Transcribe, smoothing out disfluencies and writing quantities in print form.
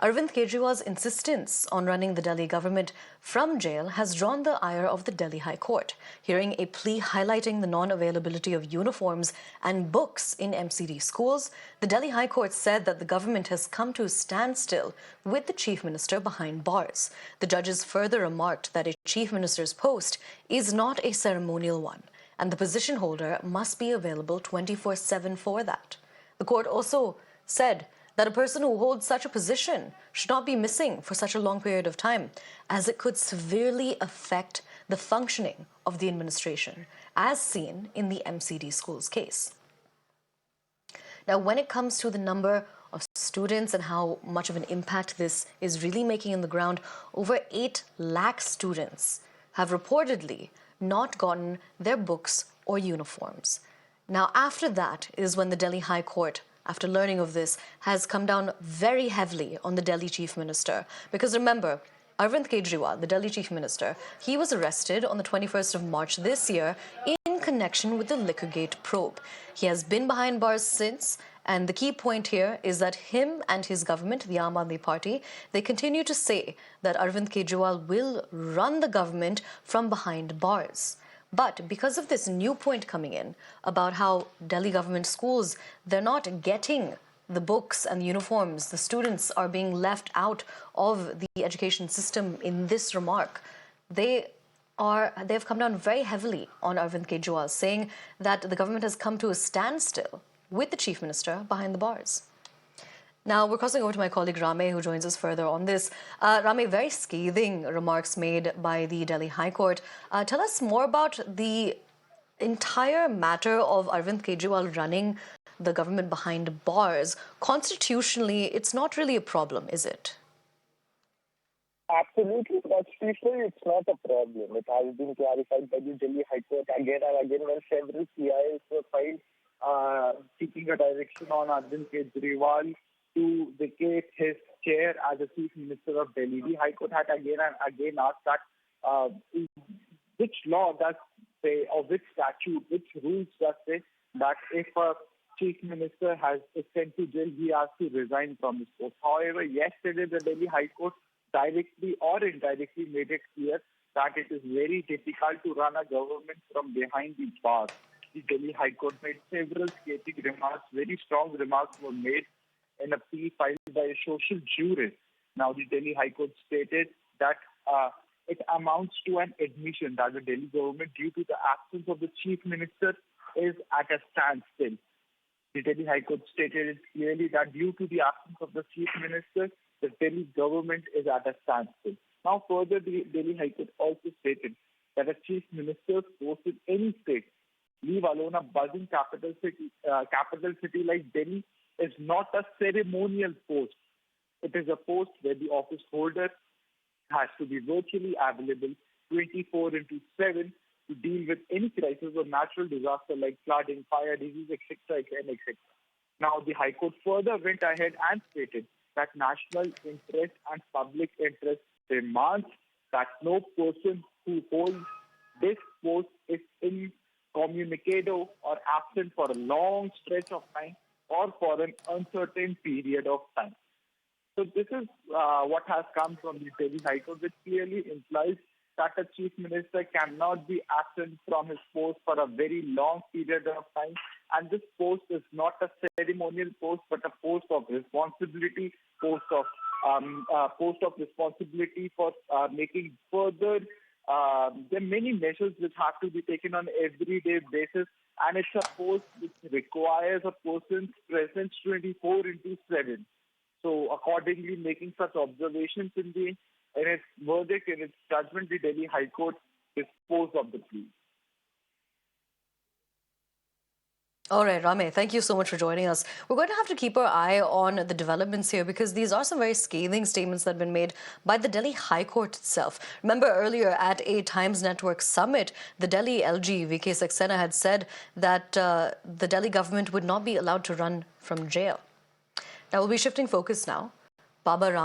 Arvind Kejriwal's insistence on running the Delhi government from jail has drawn the ire of the Delhi High Court, hearing a plea highlighting the non-availability of uniforms and books in MCD schools. The Delhi High Court said that the government has come to a standstill with the chief minister behind bars. The judges further remarked that a chief minister's post is not a ceremonial one, and the position holder must be available 24/7 for that. The court also said that a person who holds such a position should not be missing for such a long period of time, as it could severely affect the functioning of the administration, as seen in the MCD schools case. Now, when it comes to the number of students and how much of an impact this is really making on the ground, over 8 lakh students have reportedly not gotten their books or uniforms. Now, after that is when the Delhi High Court, after learning of this, has come down very heavily on the Delhi Chief Minister. Because remember, Arvind Kejriwal, the Delhi Chief Minister, he was arrested on the 21st of March this year in connection with the Liquorgate probe. He has been behind bars since, and the key point here is that him and his government, the Aam Aadmi Party, they continue to say that Arvind Kejriwal will run the government from behind bars. But because of this new point coming in about how Delhi government schools, they're not getting the books and uniforms, the students are being left out of the education system in this remark, they've come down very heavily on Arvind Kejriwal, saying that the government has come to a standstill with the chief minister behind the bars. Now, we're crossing over to my colleague Rame, who joins us further on this. Rame, very scathing remarks made by the Delhi High Court. Tell us more about the entire matter of Arvind Kejriwal running the government behind bars. Constitutionally, it's not really a problem, is it? Absolutely. Constitutionally, it's not a problem. It has been clarified by the Delhi High Court again and again when several CIs were filed seeking a direction on Arvind Kejriwal to vacate his chair as the Chief Minister of Delhi. The High Court had again and again asked that which law does say, or which statute, which rules does say that if a Chief Minister is sent to jail, he has to resign from his post. However, yesterday the Delhi High Court directly or indirectly made it clear that it is very difficult to run a government from behind the bars. The Delhi High Court made several scathing remarks, very strong remarks were made in a plea filed by a social jurist. Now, the Delhi High Court stated that it amounts to an admission that the Delhi government, due to the absence of the chief minister, is at a standstill. The Delhi High Court stated it clearly that due to the absence of the chief minister, the Delhi government is at a standstill. Now, further, the Delhi High Court also stated that a chief minister's post in any state, leave alone a buzzing capital city like Delhi, is not a ceremonial post. It is a post where the office holder has to be virtually available 24/7 to deal with any crisis or natural disaster like flooding, fire, disease, etc. Now, the High Court further went ahead and stated that national interest and public interest demands that no person who holds this post is incommunicado or absent for a long stretch of time or for an uncertain period of time. So this is what has come from the Delhi High Court, which clearly implies that a chief minister cannot be absent from his post for a very long period of time. And this post is not a ceremonial post, but a post of responsibility, post of responsibility for making further. There are many measures which have to be taken on an everyday basis, and it's a post which requires a person's presence 24/7. So, accordingly, making such observations in its verdict, in its judgment, the Delhi High Court disposed of the plea. All right, Rame, thank you so much for joining us. We're going to have to keep our eye on the developments here because these are some very scathing statements that have been made by the Delhi High Court itself. Remember earlier at a Times Network summit, the Delhi LG, VK Saxena, had said that the Delhi government would not be allowed to run from jail. Now, we'll be shifting focus now. Baba Ram